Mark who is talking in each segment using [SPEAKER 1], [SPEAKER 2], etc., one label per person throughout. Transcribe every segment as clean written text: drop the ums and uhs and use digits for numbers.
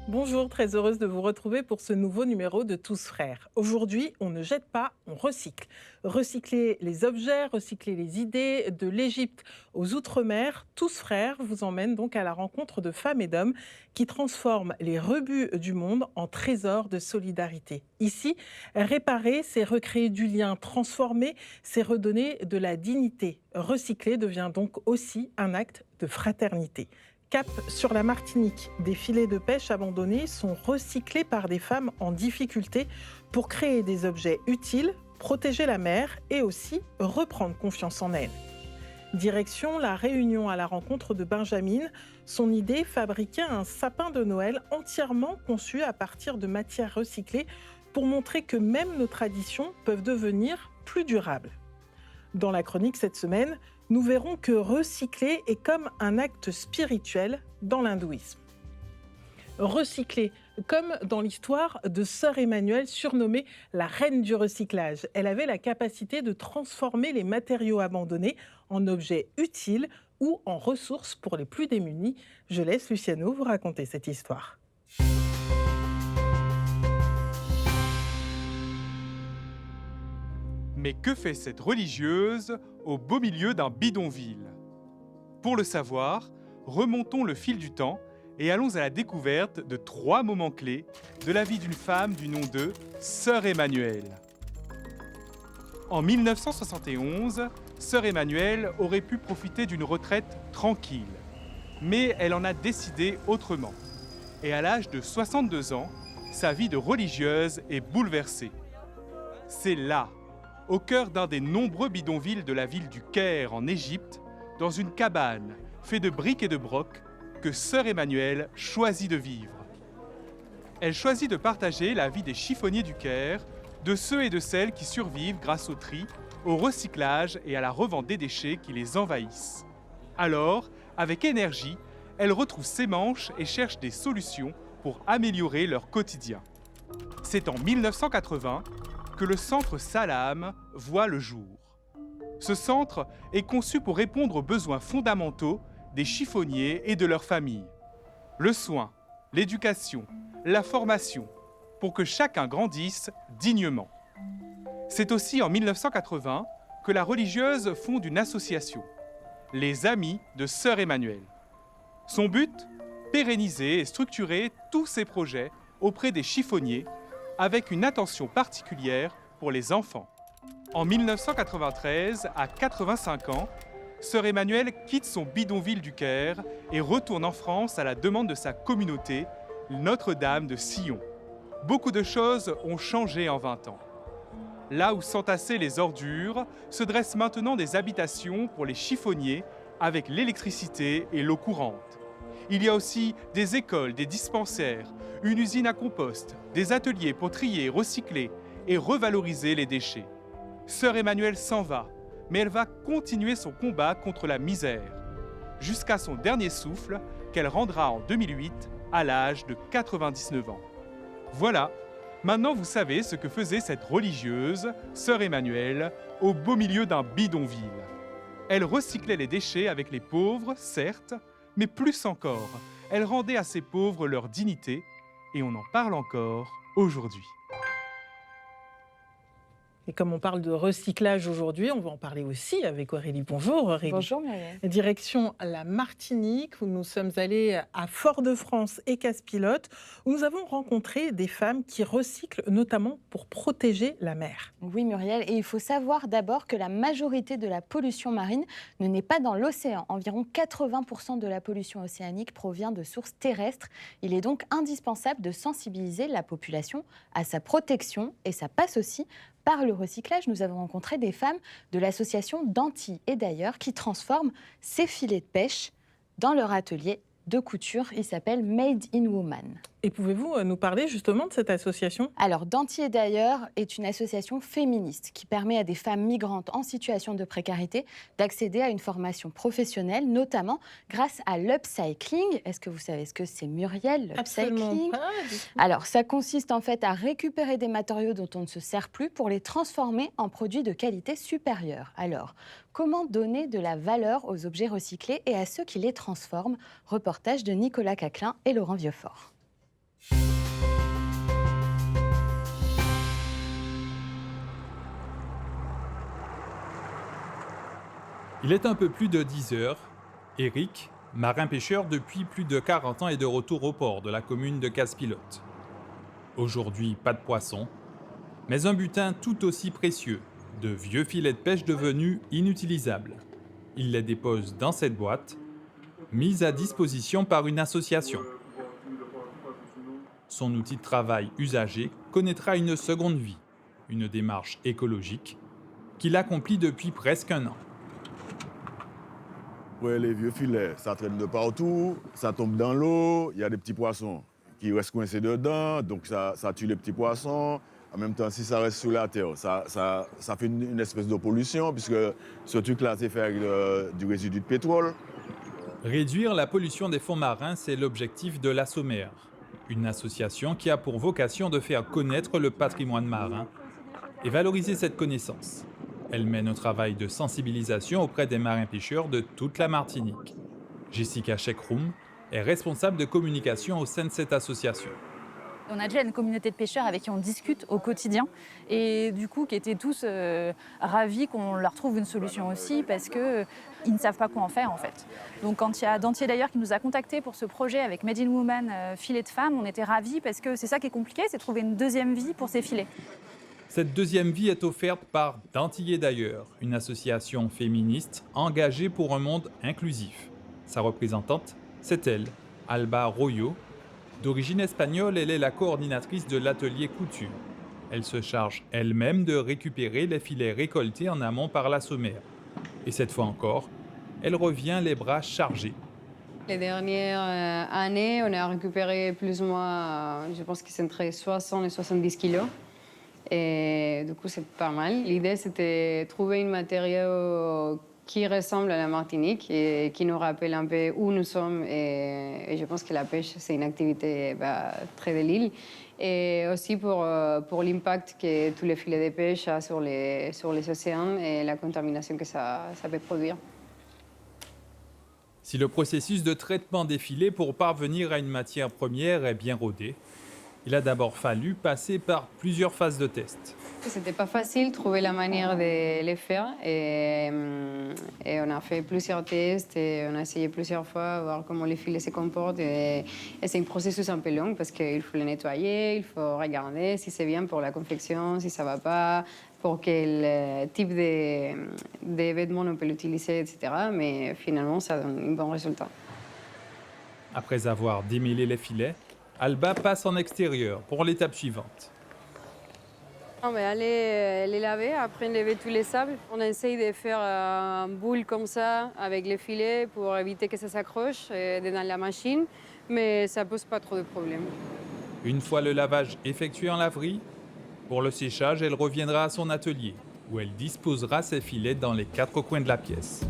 [SPEAKER 1] Bonjour, très heureuse de vous retrouver pour ce nouveau numéro de Tous Frères. Aujourd'hui, on ne jette pas, on recycle. Recycler les objets, recycler les idées, de l'Égypte aux Outre-mer, Tous Frères vous emmène donc à la rencontre de femmes et d'hommes qui transforment les rebuts du monde en trésors de solidarité. Ici, réparer, c'est recréer du lien, transformer, c'est redonner de la dignité. Recycler devient donc aussi un acte de fraternité. Cap sur la Martinique, des filets de pêche abandonnés sont recyclés par des femmes en difficulté pour créer des objets utiles, protéger la mer et aussi reprendre confiance en elle. Direction la Réunion à la rencontre de Benjamine. Son idée, fabriquer un sapin de Noël entièrement conçu à partir de matières recyclées pour montrer que même nos traditions peuvent devenir plus durables. Dans la chronique cette semaine, nous verrons que recycler est comme un acte spirituel dans l'hindouisme. Recycler, comme dans l'histoire de Sœur Emmanuelle, surnommée la reine du recyclage. Elle avait la capacité de transformer les matériaux abandonnés en objets utiles ou en ressources pour les plus démunis. Je laisse Luciano vous raconter cette histoire.
[SPEAKER 2] Mais que fait cette religieuse au beau milieu d'un bidonville? Pour le savoir, remontons le fil du temps et allons à la découverte de 3 moments clés de la vie d'une femme du nom de Sœur Emmanuelle. En 1971, Sœur Emmanuelle aurait pu profiter d'une retraite tranquille. Mais elle en a décidé autrement. Et à l'âge de 62 ans, sa vie de religieuse est bouleversée. C'est là, au cœur d'un des nombreux bidonvilles de la ville du Caire en Égypte, dans une cabane faite de briques et de brocs, que Sœur Emmanuelle choisit de vivre. Elle choisit de partager la vie des chiffonniers du Caire, de ceux et de celles qui survivent grâce au tri, au recyclage et à la revente des déchets qui les envahissent. Alors, avec énergie, elle retrouve ses manches et cherche des solutions pour améliorer leur quotidien. C'est en 1980 que le centre Salam voit le jour. Ce centre est conçu pour répondre aux besoins fondamentaux des chiffonniers et de leurs familles. Le soin, l'éducation, la formation, pour que chacun grandisse dignement. C'est aussi en 1980 que la religieuse fonde une association, les Amis de Sœur Emmanuelle. Son but, pérenniser et structurer tous ses projets auprès des chiffonniers avec une attention particulière pour les enfants. En 1993, à 85 ans, Sœur Emmanuelle quitte son bidonville du Caire et retourne en France à la demande de sa communauté, Notre-Dame de Sion. Beaucoup de choses ont changé en 20 ans. Là où s'entassaient les ordures, se dressent maintenant des habitations pour les chiffonniers avec l'électricité et l'eau courante. Il y a aussi des écoles, des dispensaires, une usine à compost, des ateliers pour trier, recycler et revaloriser les déchets. Sœur Emmanuelle s'en va, mais elle va continuer son combat contre la misère, jusqu'à son dernier souffle qu'elle rendra en 2008 à l'âge de 99 ans. Voilà, maintenant vous savez ce que faisait cette religieuse, Sœur Emmanuelle, au beau milieu d'un bidonville. Elle recyclait les déchets avec les pauvres, certes, mais plus encore, elle rendait à ces pauvres leur dignité, et on en parle encore aujourd'hui.
[SPEAKER 1] Et comme on parle de recyclage aujourd'hui, on va en parler aussi avec Aurélie. Bonjour Aurélie.
[SPEAKER 3] Bonjour Muriel.
[SPEAKER 1] Direction la Martinique, où nous sommes allés à Fort-de-France et Casse-Pilote, où nous avons rencontré des femmes qui recyclent notamment pour protéger la mer.
[SPEAKER 3] Oui Muriel, et il faut savoir d'abord que la majorité de la pollution marine ne naît pas dans l'océan. Environ 80% de la pollution océanique provient de sources terrestres. Il est donc indispensable de sensibiliser la population à sa protection, et ça passe aussi par le recyclage. Nous avons rencontré des femmes de l'association d'Antilles et d'ailleurs qui transforment ces filets de pêche dans leur atelier de couture. Il s'appelle Made in Woman.
[SPEAKER 1] Et pouvez-vous nous parler justement de cette association ?
[SPEAKER 3] Alors, D'Antilles et d'ailleurs est une association féministe qui permet à des femmes migrantes en situation de précarité d'accéder à une formation professionnelle, notamment grâce à l'upcycling. Est-ce que vous savez ce que c'est, Muriel, l'upcycling ?
[SPEAKER 1] pas.
[SPEAKER 3] Alors, ça consiste en fait à récupérer des matériaux dont on ne se sert plus pour les transformer en produits de qualité supérieure. Alors, comment donner de la valeur aux objets recyclés et à ceux qui les transforment ? Reportage de Nicolas Caclin et Laurent Vieuxfort.
[SPEAKER 4] Il est un peu plus de 10 heures. Eric, marin-pêcheur depuis plus de 40 ans, est de retour au port de la commune de Casse-Pilote. Aujourd'hui, pas de poissons, mais un butin tout aussi précieux, de vieux filets de pêche devenus inutilisables. Il les dépose dans cette boîte, mise à disposition par une association. Son outil de travail usagé connaîtra une seconde vie, une démarche écologique qu'il accomplit depuis presque un an.
[SPEAKER 5] Ouais, les vieux filets, ça traîne de partout, ça tombe dans l'eau, il y a des petits poissons qui restent coincés dedans, donc ça tue les petits poissons. En même temps, si ça reste sous la terre, ça fait une espèce de pollution, puisque ce truc-là, c'est fait avec du résidu de pétrole.
[SPEAKER 4] Réduire la pollution des fonds marins, c'est l'objectif de l'Assomer, une association qui a pour vocation de faire connaître le patrimoine marin et valoriser cette connaissance. Elle mène un travail de sensibilisation auprès des marins-pêcheurs de toute la Martinique. Jessica Chekroum est responsable de communication au sein de cette association.
[SPEAKER 6] On a déjà une communauté de pêcheurs avec qui on discute au quotidien et du coup qui étaient tous ravis qu'on leur trouve une solution aussi parce qu'ils ne savent pas quoi en faire en fait. Donc quand il y a Dantier d'ailleurs qui nous a contactés pour ce projet avec Made in Woman filets de femmes, on était ravis parce que c'est ça qui est compliqué, c'est de trouver une deuxième vie pour ces filets.
[SPEAKER 4] Cette deuxième vie est offerte par Dantillé d'ailleurs, une association féministe engagée pour un monde inclusif. Sa représentante, c'est elle, Alba Royo. D'origine espagnole, elle est la coordinatrice de l'atelier couture. Elle se charge elle-même de récupérer les filets récoltés en amont par l'Assomer. Et cette fois encore, elle revient les bras chargés.
[SPEAKER 7] Les dernières années, on a récupéré plus ou moins, je pense que c'est entre 60 et 70 kilos. Et du coup, c'est pas mal. L'idée, c'était de trouver un matériau qui ressemble à la Martinique et qui nous rappelle un peu où nous sommes. Et je pense que la pêche, c'est une activité très de l'île. Et aussi pour l'impact que tous les filets de pêche ont sur les océans et la contamination que ça peut produire.
[SPEAKER 4] Si le processus de traitement des filets pour parvenir à une matière première est bien rodé, il a d'abord fallu passer par plusieurs phases de test.
[SPEAKER 7] C'était pas facile de trouver la manière de les faire et on a fait plusieurs tests et on a essayé plusieurs fois voir comment les filets se comportent et c'est un processus un peu long parce qu'il faut les nettoyer, il faut regarder si c'est bien pour la confection, si ça va pas, pour quel type de vêtements on peut l'utiliser, etc. Mais finalement, ça donne un bon résultat.
[SPEAKER 4] Après avoir démêlé les filets, Alba passe en extérieur pour l'étape suivante.
[SPEAKER 7] On va aller les laver, après enlever tous les sables. On essaye de faire un boule comme ça avec les filets pour éviter que ça s'accroche dans la machine, mais ça pose pas trop de problèmes.
[SPEAKER 4] Une fois le lavage effectué en laverie, pour le séchage, elle reviendra à son atelier, où elle disposera ses filets dans les 4 coins de la pièce.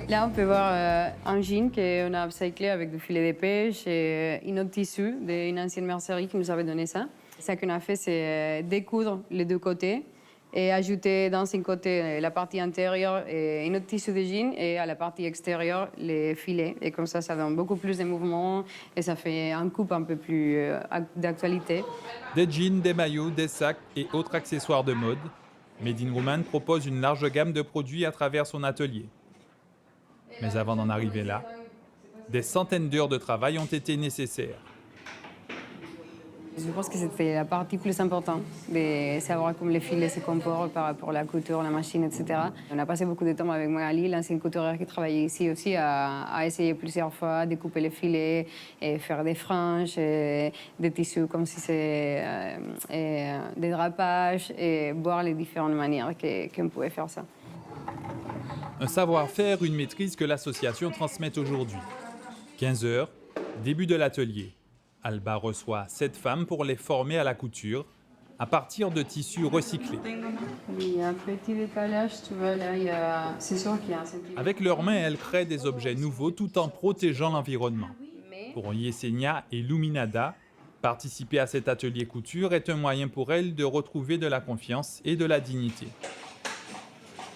[SPEAKER 7] Là, on peut voir un jean qu'on a upcyclé avec du filet de pêche et un autre tissu d'une ancienne mercerie qui nous avait donné ça. Ce qu'on a fait, c'est découdre les deux côtés et ajouter dans un côté la partie intérieure et un autre tissu de jean et à la partie extérieure les filets. Et comme ça donne beaucoup plus de mouvement et ça fait un coupe un peu plus d'actualité.
[SPEAKER 4] Des jeans, des maillots, des sacs et autres accessoires de mode, Made in Woman propose une large gamme de produits à travers son atelier. Mais avant d'en arriver là, des centaines d'heures de travail ont été nécessaires.
[SPEAKER 7] Je pense que c'était la partie plus importante, de savoir comment les filets se comportent par rapport à la couture, la machine, etc. On a passé beaucoup de temps avec Magali, l'ancienne couturière qui travaillait ici aussi, à essayer plusieurs fois de couper les filets, et faire des franges, et des tissus comme si c'était des drapages, et voir les différentes manières qu'on pouvait faire ça.
[SPEAKER 4] Un savoir-faire, une maîtrise que l'association transmet aujourd'hui. 15 heures, début de l'atelier. Alba reçoit 7 femmes pour les former à la couture à partir de tissus recyclés.
[SPEAKER 7] Il y a un petit décalage, tu vois, là, c'est sûr qu'il y a un centimètre.
[SPEAKER 4] Avec leurs mains, elles créent des objets nouveaux tout en protégeant l'environnement. Pour Yesenia et Luminada, participer à cet atelier couture est un moyen pour elles de retrouver de la confiance et de la dignité.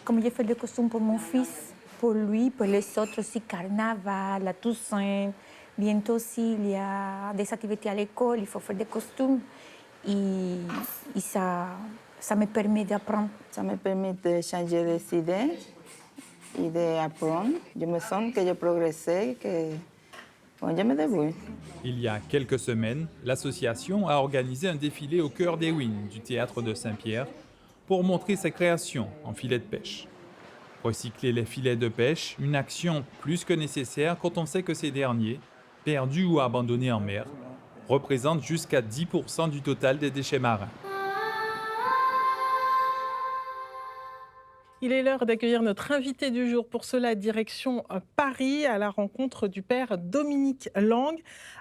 [SPEAKER 8] Comme j'ai fait des costumes pour mon fils, pour lui, pour les autres aussi, carnaval, la Toussaint. Bientôt aussi, il y a des activités à l'école, il faut faire des costumes. Et ça me permet d'apprendre.
[SPEAKER 9] Ça me permet de changer des idées et d'apprendre. Je me sens que je progressé, que bon, je me débrouille.
[SPEAKER 4] Il y a quelques semaines, l'association a organisé un défilé au cœur des ruines du théâtre de Saint-Pierre pour montrer sa création en filets de pêche. Recycler les filets de pêche, une action plus que nécessaire quand on sait que ces derniers, perdus ou abandonnés en mer, représentent jusqu'à 10% du total des déchets marins.
[SPEAKER 1] Il est l'heure d'accueillir notre invité du jour. Pour cela, direction Paris, à la rencontre du père Dominique Lang,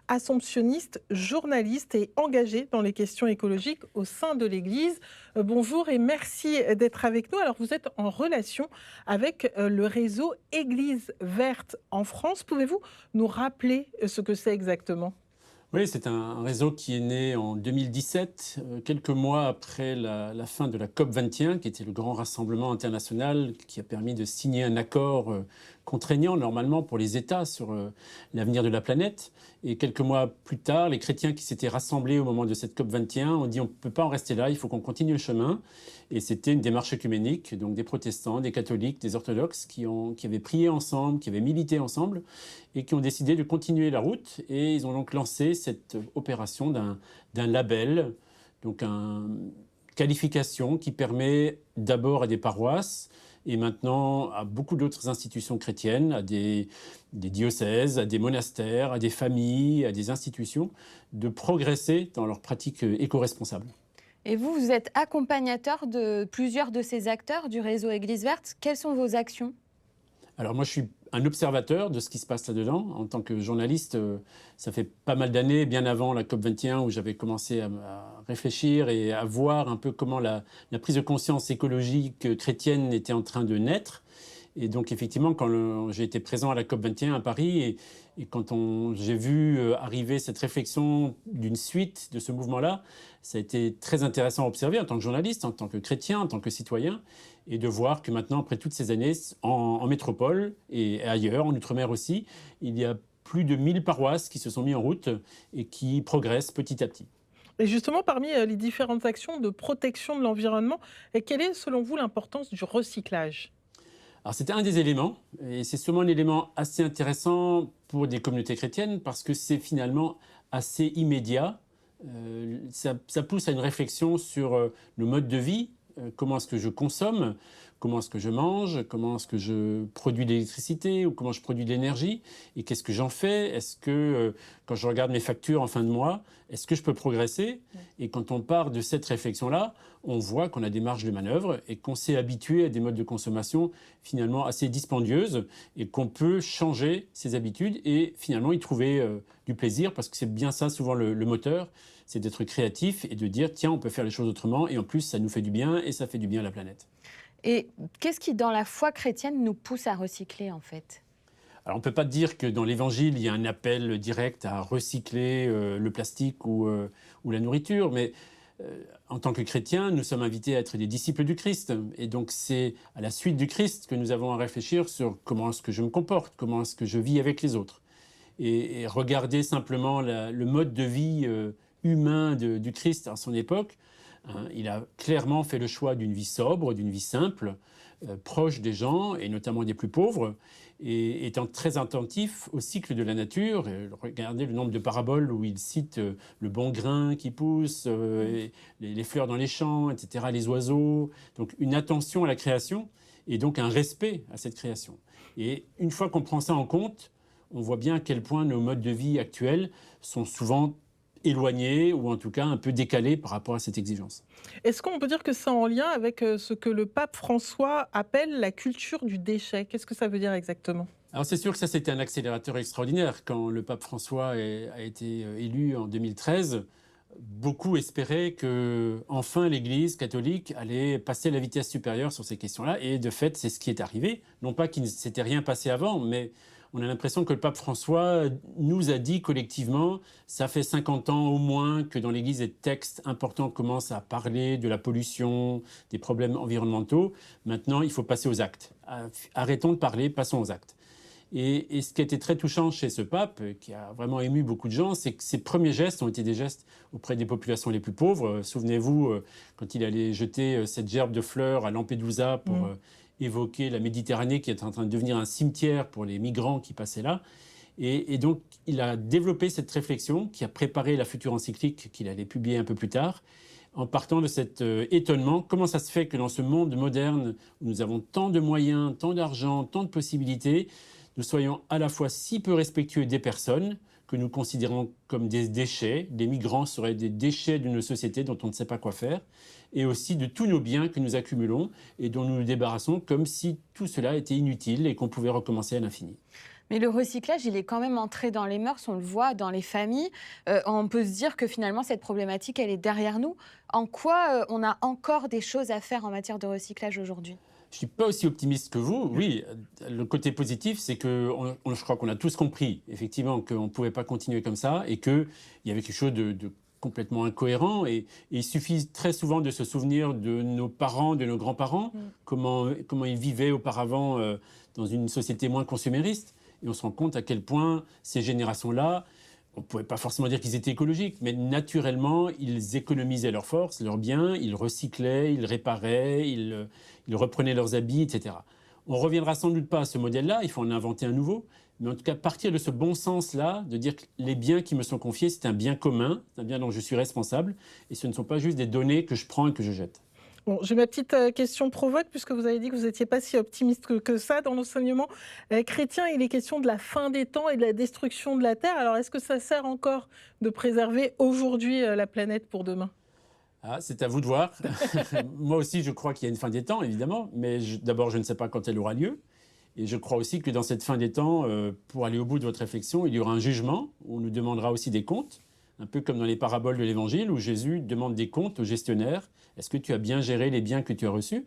[SPEAKER 1] assomptionniste, journaliste et engagé dans les questions écologiques au sein de l'Église. Bonjour et merci d'être avec nous. Alors, vous êtes en relation avec le réseau Église verte en France. Pouvez-vous nous rappeler ce que c'est exactement ?
[SPEAKER 10] Oui, c'est un réseau qui est né en 2017, quelques mois après la fin de la COP21, qui était le grand rassemblement international qui a permis de signer un accord contraignant normalement pour les États sur l'avenir de la planète. Et quelques mois plus tard, les chrétiens qui s'étaient rassemblés au moment de cette COP21 ont dit on ne peut pas en rester là, il faut qu'on continue le chemin. Et c'était une démarche œcuménique, donc des protestants, des catholiques, des orthodoxes qui avaient prié ensemble, qui avaient milité ensemble et qui ont décidé de continuer la route. Et ils ont donc lancé cette opération d'un label, donc une qualification qui permet d'abord à des paroisses et maintenant à beaucoup d'autres institutions chrétiennes, à des diocèses, à des monastères, à des familles, à des institutions, de progresser dans leurs pratiques éco-responsables.
[SPEAKER 3] Et vous, vous êtes accompagnateur de plusieurs de ces acteurs du réseau Église verte. Quelles sont vos actions ?
[SPEAKER 10] Alors moi, je suis un observateur de ce qui se passe là-dedans. En tant que journaliste, ça fait pas mal d'années, bien avant la COP21, où j'avais commencé à réfléchir et à voir un peu comment la prise de conscience écologique chrétienne était en train de naître. Et donc effectivement, quand j'ai été présent à la COP21 à Paris, et quand j'ai vu arriver cette réflexion d'une suite de ce mouvement-là, ça a été très intéressant à observer en tant que journaliste, en tant que chrétien, en tant que citoyen, et de voir que maintenant, après toutes ces années, en métropole et ailleurs, en Outre-mer aussi, il y a plus de 1000 paroisses qui se sont mises en route et qui progressent petit à petit.
[SPEAKER 1] Et justement, parmi les différentes actions de protection de l'environnement, quelle est selon vous l'importance du recyclage ?
[SPEAKER 10] Alors c'était un des éléments, et c'est sûrement un élément assez intéressant pour des communautés chrétiennes parce que c'est finalement assez immédiat. Ça pousse à une réflexion sur le mode de vie, comment est-ce que je consomme, comment est-ce que je mange, comment est-ce que je produis de l'électricité ou comment je produis de l'énergie et qu'est-ce que j'en fais. Est-ce que quand je regarde mes factures en fin de mois, est-ce que je peux progresser ? Et quand on part de cette réflexion-là, on voit qu'on a des marges de manœuvre et qu'on s'est habitué à des modes de consommation finalement assez dispendieuses et qu'on peut changer ses habitudes et finalement y trouver du plaisir parce que c'est bien ça souvent le moteur, c'est d'être créatif et de dire tiens on peut faire les choses autrement et en plus ça nous fait du bien et ça fait du bien à la planète.
[SPEAKER 3] Et qu'est-ce qui dans la foi chrétienne nous pousse à recycler en fait ?
[SPEAKER 10] Alors on ne peut pas dire que dans l'Évangile, il y a un appel direct à recycler le plastique ou la nourriture, mais en tant que chrétiens, nous sommes invités à être des disciples du Christ. Et donc c'est à la suite du Christ que nous avons à réfléchir sur comment est-ce que je me comporte, comment est-ce que je vis avec les autres. Et regarder simplement le mode de vie humain du Christ à son époque, il a clairement fait le choix d'une vie sobre, d'une vie simple, proche des gens et notamment des plus pauvres, et étant très attentif au cycle de la nature. Regardez le nombre de paraboles où il cite le bon grain qui pousse, les fleurs dans les champs, etc., les oiseaux. Donc une attention à la création et donc un respect à cette création. Et une fois qu'on prend ça en compte, on voit bien à quel point nos modes de vie actuels sont souvent éloignés ou en tout cas un peu décalés par rapport à cette exigence.
[SPEAKER 1] Est-ce qu'on peut dire que c'est en lien avec ce que le pape François appelle la culture du déchet ? Qu'est-ce que ça veut dire exactement ?
[SPEAKER 10] Alors c'est sûr que ça c'était un accélérateur extraordinaire. Quand le pape François a été élu en 2013, beaucoup espéraient que enfin l'Église catholique allait passer à la vitesse supérieure sur ces questions-là et de fait c'est ce qui est arrivé. Non pas qu'il ne s'était rien passé avant, mais on a l'impression que le pape François nous a dit collectivement, ça fait 50 ans au moins que dans l'Église, des textes importants commencent à parler de la pollution, des problèmes environnementaux. Maintenant, il faut passer aux actes. Arrêtons de parler, passons aux actes. Et ce qui a été très touchant chez ce pape, qui a vraiment ému beaucoup de gens, c'est que ses premiers gestes ont été des gestes auprès des populations les plus pauvres. Souvenez-vous, quand il allait jeter cette gerbe de fleurs à Lampedusa pour évoquer la Méditerranée qui est en train de devenir un cimetière pour les migrants qui passaient là. Et donc, il a développé cette réflexion qui a préparé la future encyclique qu'il allait publier un peu plus tard, en partant de cet étonnement. Comment ça se fait que dans ce monde moderne, où nous avons tant de moyens, tant d'argent, tant de possibilités, nous soyons à la fois si peu respectueux des personnes que nous considérons comme des déchets. Les migrants seraient des déchets d'une société dont on ne sait pas quoi faire, et aussi de tous nos biens que nous accumulons et dont nous nous débarrassons comme si tout cela était inutile et qu'on pouvait recommencer à l'infini.
[SPEAKER 3] Mais le recyclage, il est quand même entré dans les mœurs, on le voit dans les familles. On peut se dire que finalement, cette problématique, elle est derrière nous. En quoi on a encore des choses à faire en matière de recyclage aujourd'hui ?
[SPEAKER 10] Je ne suis pas aussi optimiste que vous. Oui, le côté positif, c'est que je crois qu'on a tous compris, effectivement, qu'on ne pouvait pas continuer comme ça et qu'il y avait quelque chose de complètement incohérent. Et il suffit très souvent de se souvenir de nos parents, de nos grands-parents, comment ils vivaient auparavant dans une société moins consumériste. Et on se rend compte à quel point ces générations-là, on ne pouvait pas forcément dire qu'ils étaient écologiques, mais naturellement, ils économisaient leurs forces, leurs biens, ils recyclaient, ils réparaient, ils reprenaient leurs habits, etc. On ne reviendra sans doute pas à ce modèle-là, il faut en inventer un nouveau, mais en tout cas, partir de ce bon sens-là, de dire que les biens qui me sont confiés, c'est un bien commun, c'est un bien dont je suis responsable, et ce ne sont pas juste des données que je prends et que je jette.
[SPEAKER 1] Bon, j'ai ma petite question provoque, puisque vous avez dit que vous n'étiez pas si optimiste que ça dans l'enseignement chrétien. Il est question de la fin des temps et de la destruction de la Terre. Alors, est-ce que ça sert encore de préserver aujourd'hui la planète pour demain ?
[SPEAKER 10] C'est à vous de voir. Moi aussi, je crois qu'il y a une fin des temps, évidemment, mais d'abord, je ne sais pas quand elle aura lieu. Et je crois aussi que dans cette fin des temps, pour aller au bout de votre réflexion, il y aura un jugement où on nous demandera aussi des comptes. Un peu comme dans les paraboles de l'Évangile, où Jésus demande des comptes aux gestionnaires. Est-ce que tu as bien géré les biens que tu as reçus ?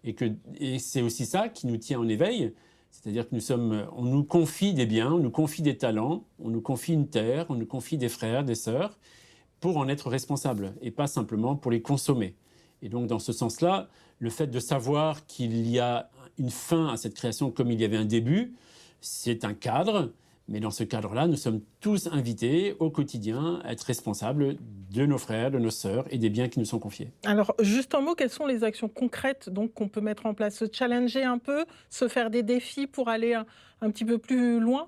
[SPEAKER 10] Et c'est aussi ça qui nous tient en éveil. C'est-à-dire on nous confie des biens, on nous confie des talents, on nous confie une terre, on nous confie des frères, des sœurs, pour en être responsable, et pas simplement pour les consommer. Et donc, dans ce sens-là, le fait de savoir qu'il y a une fin à cette création comme il y avait un début, c'est un cadre. Mais dans ce cadre-là, nous sommes tous invités au quotidien à être responsables de nos frères, de nos sœurs et des biens qui nous sont confiés.
[SPEAKER 1] Alors, juste un mot, quelles sont les actions concrètes donc, qu'on peut mettre en place ? Se challenger un peu, se faire des défis pour aller un petit peu plus loin ?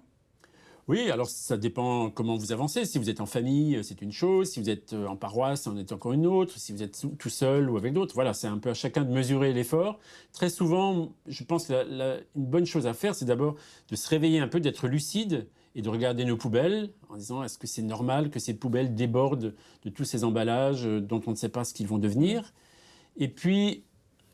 [SPEAKER 10] Oui, alors ça dépend comment vous avancez. Si vous êtes en famille, c'est une chose. Si vous êtes en paroisse, c'en est encore une autre. Si vous êtes tout seul ou avec d'autres, voilà, c'est un peu à chacun de mesurer l'effort. Très souvent, je pense que une bonne chose à faire, c'est d'abord de se réveiller un peu, d'être lucide et de regarder nos poubelles en disant est-ce que c'est normal que ces poubelles débordent de tous ces emballages dont on ne sait pas ce qu'ils vont devenir. Et puis,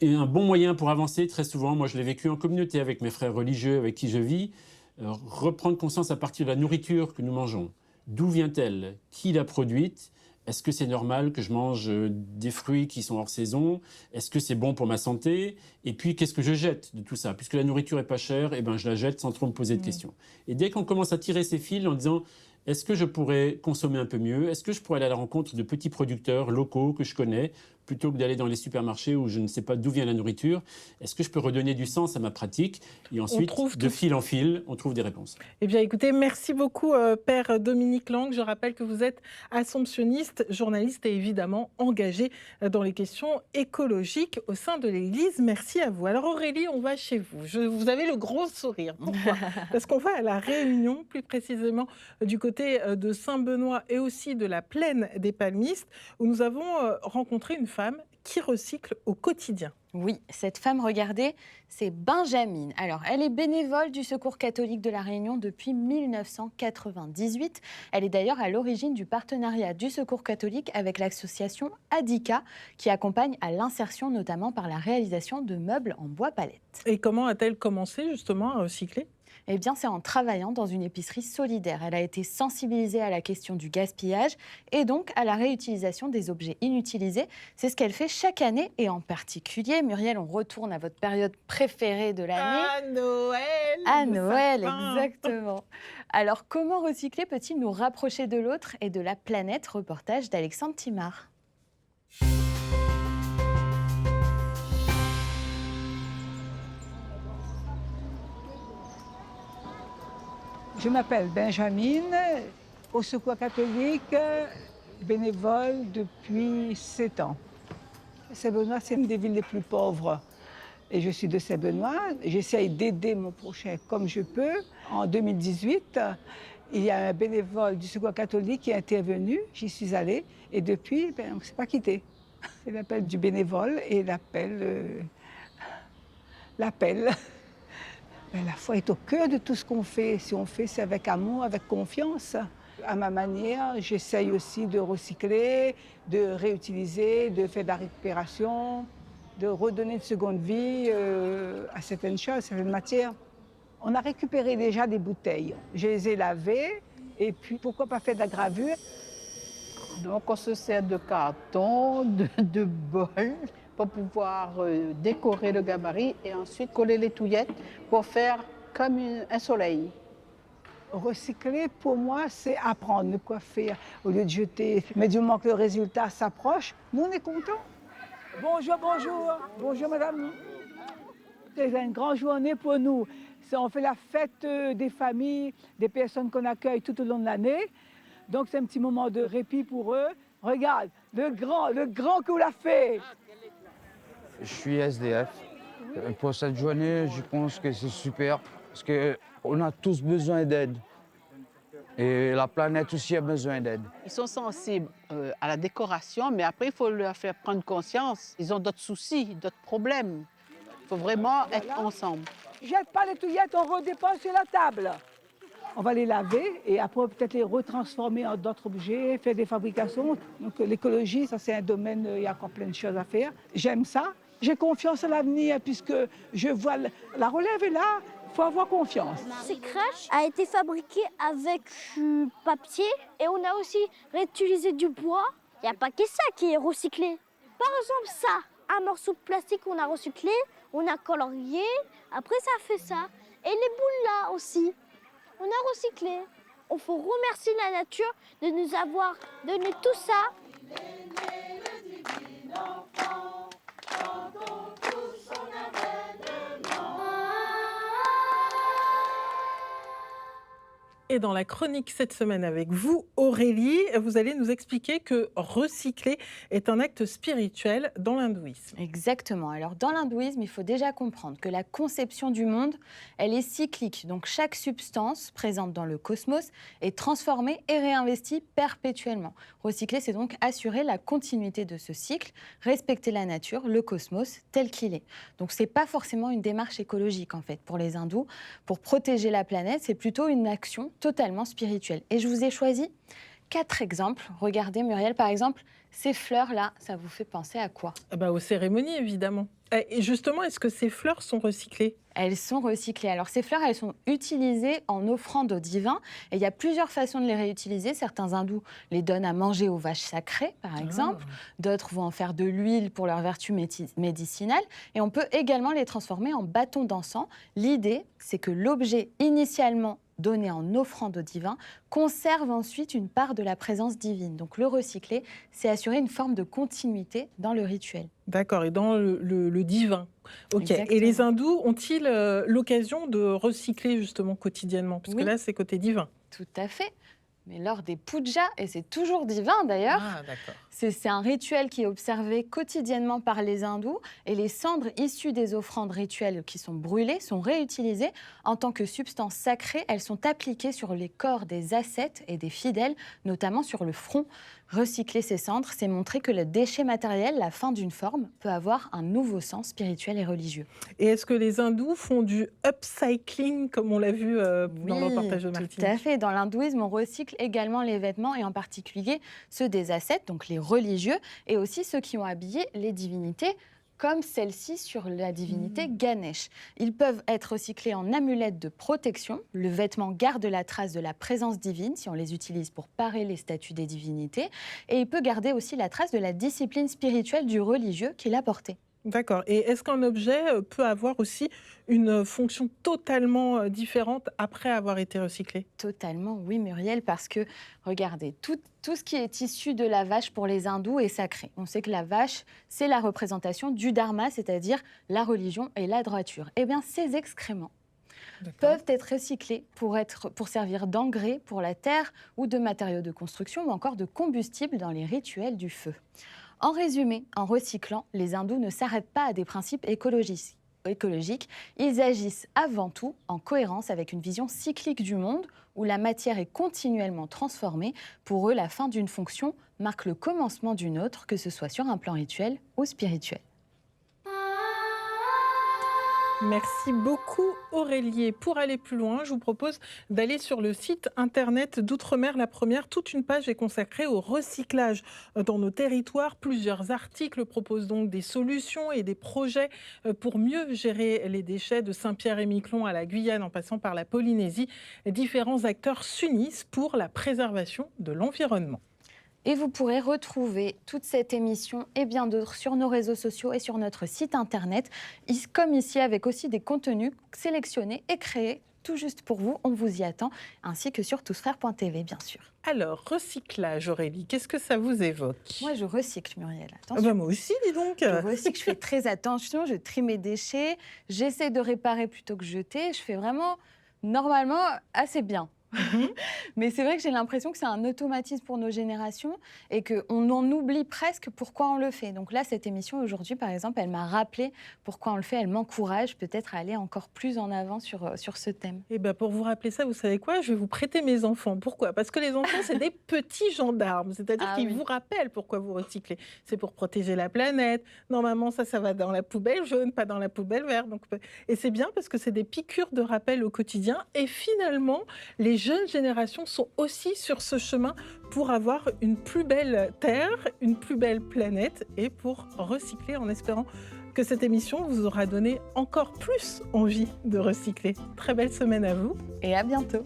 [SPEAKER 10] un bon moyen pour avancer, très souvent, moi je l'ai vécu en communauté avec mes frères religieux avec qui je vis, reprendre conscience à partir de la nourriture que nous mangeons. D'où vient-elle ? Qui l'a produite ? Est-ce que c'est normal que je mange des fruits qui sont hors saison ? Est-ce que c'est bon pour ma santé ? Et puis, qu'est-ce que je jette de tout ça ? Puisque la nourriture est pas chère, je la jette sans trop me poser de questions. Et dès qu'on commence à tirer ces fils en disant « Est-ce que je pourrais consommer un peu mieux ? Est-ce que je pourrais aller à la rencontre de petits producteurs locaux que je connais ? Plutôt que d'aller dans les supermarchés où je ne sais pas d'où vient la nourriture, est-ce que je peux redonner du sens à ma pratique ? Et ensuite, de fil en fil, on trouve des réponses.
[SPEAKER 1] Eh bien, écoutez, merci beaucoup, Père Dominique Lang. Je rappelle que vous êtes assomptionniste, journaliste et évidemment engagé dans les questions écologiques au sein de l'Église. Merci à vous. Alors Aurélie, on va chez vous. Vous avez le gros sourire. Pourquoi ? Parce qu'on va à la Réunion, plus précisément du côté de Saint-Benoît et aussi de la Plaine des Palmistes, où nous avons rencontré une femme qui recycle au quotidien.
[SPEAKER 3] Oui, cette femme, regardez, c'est Benjamine. Alors, elle est bénévole du Secours catholique de la Réunion depuis 1998. Elle est d'ailleurs à l'origine du partenariat du Secours catholique avec l'association ADICA, qui accompagne à l'insertion notamment par la réalisation de meubles en bois palette.
[SPEAKER 1] Et comment a-t-elle commencé justement à recycler ?
[SPEAKER 3] Eh bien, c'est en travaillant dans une épicerie solidaire. Elle a été sensibilisée à la question du gaspillage et donc à la réutilisation des objets inutilisés. C'est ce qu'elle fait chaque année et en particulier, Muriel, on retourne à votre période préférée de l'année.
[SPEAKER 1] À Noël.
[SPEAKER 3] À
[SPEAKER 1] le
[SPEAKER 3] Noël,
[SPEAKER 1] sapin.
[SPEAKER 3] exactement. Alors, comment recycler peut-il nous rapprocher de l'autre et de la planète? Reportage d'Alexandre Timard.
[SPEAKER 11] Je m'appelle Benjamine, au Secours catholique, bénévole depuis 7 ans. Saint-Benoît, c'est une des villes les plus pauvres. Et je suis de Saint-Benoît. J'essaye d'aider mon prochain comme je peux. En 2018, il y a un bénévole du Secours catholique qui est intervenu. J'y suis allée. Et depuis, on ne s'est pas quitté. C'est l'appel du bénévole et l'appel. La foi est au cœur de tout ce qu'on fait. Si on fait, c'est avec amour, avec confiance. À ma manière, j'essaye aussi de recycler, de réutiliser, de faire de la récupération, de redonner une seconde vie à certaines choses, certaines matières. On a récupéré déjà des bouteilles. Je les ai lavées et puis pourquoi pas faire de la gravure?
[SPEAKER 12] Donc on se sert de carton, de bol pour pouvoir décorer le gabarit et ensuite coller les touillettes pour faire comme un soleil.
[SPEAKER 11] Recycler, pour moi, c'est apprendre quoi faire au lieu de jeter. Mais du moment que le résultat s'approche, nous, on est contents. Bonjour, bonjour. Bonjour, madame. C'est une grande journée pour nous. On fait la fête des familles, des personnes qu'on accueille tout au long de l'année. Donc, c'est un petit moment de répit pour eux. Regarde, le grand qu'on l'a fait.
[SPEAKER 13] Je suis SDF. Pour cette journée, je pense que c'est super parce qu'on a tous besoin d'aide. Et la planète aussi a besoin d'aide.
[SPEAKER 12] Ils sont sensibles à la décoration, mais après, il faut leur faire prendre conscience. Ils ont d'autres soucis, d'autres problèmes. Il faut vraiment être ensemble.
[SPEAKER 11] Jette pas les touillettes, on redépose sur la table. On va les laver et après peut-être les retransformer en d'autres objets, faire des fabrications. Donc l'écologie, ça c'est un domaine, il y a encore plein de choses à faire. J'aime ça. J'ai confiance en l'avenir puisque je vois la relève est là. Il faut avoir confiance.
[SPEAKER 14] Ces crèches a été fabriquée avec du papier et on a aussi réutilisé du bois. Il n'y a pas que ça qui est recyclé. Par exemple ça, un morceau de plastique qu'on a recyclé, on a colorié, après ça fait ça. Et les boules là aussi, on a recyclé. Il faut remercier la nature de nous avoir donné tout ça.
[SPEAKER 1] Et dans la chronique cette semaine avec vous, Aurélie, vous allez nous expliquer que recycler est un acte spirituel dans l'hindouisme.
[SPEAKER 3] Exactement. Alors, dans l'hindouisme, il faut déjà comprendre que la conception du monde, elle est cyclique. Donc, chaque substance présente dans le cosmos est transformée et réinvestie perpétuellement. Recycler, c'est donc assurer la continuité de ce cycle, respecter la nature, le cosmos tel qu'il est. Donc, ce n'est pas forcément une démarche écologique, en fait, pour les hindous. Pour protéger la planète, c'est plutôt une action totalement spirituelle. Et je vous ai choisi 4 exemples. Regardez, Muriel, par exemple, ces fleurs-là, ça vous fait penser à quoi?
[SPEAKER 1] Aux cérémonies, évidemment. Et justement, est-ce que ces fleurs sont recyclées?
[SPEAKER 3] Elles sont recyclées. Alors, ces fleurs, elles sont utilisées en offrande au divin. Et il y a plusieurs façons de les réutiliser. Certains hindous les donnent à manger aux vaches sacrées, par exemple. D'autres vont en faire de l'huile pour leur vertu médicinale. Et on peut également les transformer en bâtons d'encens. L'idée, c'est que l'objet initialement donné en offrande au divin, conserve ensuite une part de la présence divine. Donc le recycler, c'est assurer une forme de continuité dans le rituel.
[SPEAKER 1] D'accord, et dans le divin. Ok.
[SPEAKER 3] Exactement.
[SPEAKER 1] Et les hindous ont-ils l'occasion de recycler justement quotidiennement? Parce que là, c'est côté divin.
[SPEAKER 3] Tout à fait. Mais lors des pujas, et c'est toujours divin d'ailleurs, c'est un rituel qui est observé quotidiennement par les hindous et les cendres issues des offrandes rituelles qui sont brûlées sont réutilisées en tant que substances sacrées. Elles sont appliquées sur les corps des ascètes et des fidèles, notamment sur le front. Recycler ces cendres, c'est montrer que le déchet matériel, la fin d'une forme, peut avoir un nouveau sens spirituel et religieux.
[SPEAKER 1] Et est-ce que les hindous font du upcycling, comme on l'a vu dans le reportage de Martine?
[SPEAKER 3] Tout à fait. Dans l'hindouisme, on recycle également les vêtements, et en particulier ceux des ascètes, donc les religieux, et aussi ceux qui ont habillé les divinités comme celle-ci sur la divinité Ganesh. Ils peuvent être recyclés en amulettes de protection. Le vêtement garde la trace de la présence divine si on les utilise pour parer les statues des divinités. Et il peut garder aussi la trace de la discipline spirituelle du religieux qu'il a porté.
[SPEAKER 1] D'accord. Et est-ce qu'un objet peut avoir aussi une fonction totalement différente après avoir été recyclé?
[SPEAKER 3] Totalement, oui Muriel, parce que, regardez, tout ce qui est issu de la vache pour les hindous est sacré. On sait que la vache, c'est la représentation du dharma, c'est-à-dire la religion et la droiture. Eh bien, ces excréments peuvent être recyclés pour servir d'engrais pour la terre ou de matériaux de construction ou encore de combustible dans les rituels du feu. En résumé, en recyclant, les hindous ne s'arrêtent pas à des principes écologiques. Ils agissent avant tout en cohérence avec une vision cyclique du monde où la matière est continuellement transformée. Pour eux, la fin d'une fonction marque le commencement d'une autre, que ce soit sur un plan rituel ou spirituel.
[SPEAKER 1] Merci beaucoup Aurélie. Pour aller plus loin, je vous propose d'aller sur le site internet d'Outre-mer La Première. Toute une page est consacrée au recyclage dans nos territoires. Plusieurs articles proposent donc des solutions et des projets pour mieux gérer les déchets de Saint-Pierre-et-Miquelon à la Guyane en passant par la Polynésie. Différents acteurs s'unissent pour la préservation de l'environnement.
[SPEAKER 3] Et vous pourrez retrouver toute cette émission et bien d'autres sur nos réseaux sociaux et sur notre site internet, comme ici avec aussi des contenus sélectionnés et créés tout juste pour vous, on vous y attend, ainsi que sur tousfrères.tv bien sûr.
[SPEAKER 1] Alors, recyclage Aurélie, qu'est-ce que ça vous évoque?
[SPEAKER 3] Moi je recycle Muriel, attention.
[SPEAKER 1] Moi aussi dis donc.
[SPEAKER 3] Je recycle, je fais très attention, je trie mes déchets, j'essaie de réparer plutôt que jeter, je fais vraiment normalement assez bien. Mais c'est vrai que j'ai l'impression que c'est un automatisme pour nos générations et qu'on en oublie presque pourquoi on le fait. Donc là, cette émission aujourd'hui, par exemple, elle m'a rappelé pourquoi on le fait. Elle m'encourage peut-être à aller encore plus en avant sur ce thème.
[SPEAKER 1] Et pour vous rappeler ça, vous savez quoi? Je vais vous prêter mes enfants. Pourquoi? Parce que les enfants, c'est des petits gendarmes. C'est-à-dire qu'ils vous rappellent pourquoi vous recyclez. C'est pour protéger la planète. Normalement, ça va dans la poubelle jaune, pas dans la poubelle verte. Et c'est bien parce que c'est des piqûres de rappel au quotidien. Et finalement, les jeunes générations sont aussi sur ce chemin pour avoir une plus belle terre, une plus belle planète et pour recycler en espérant que cette émission vous aura donné encore plus envie de recycler. Très belle semaine à vous
[SPEAKER 3] et à bientôt.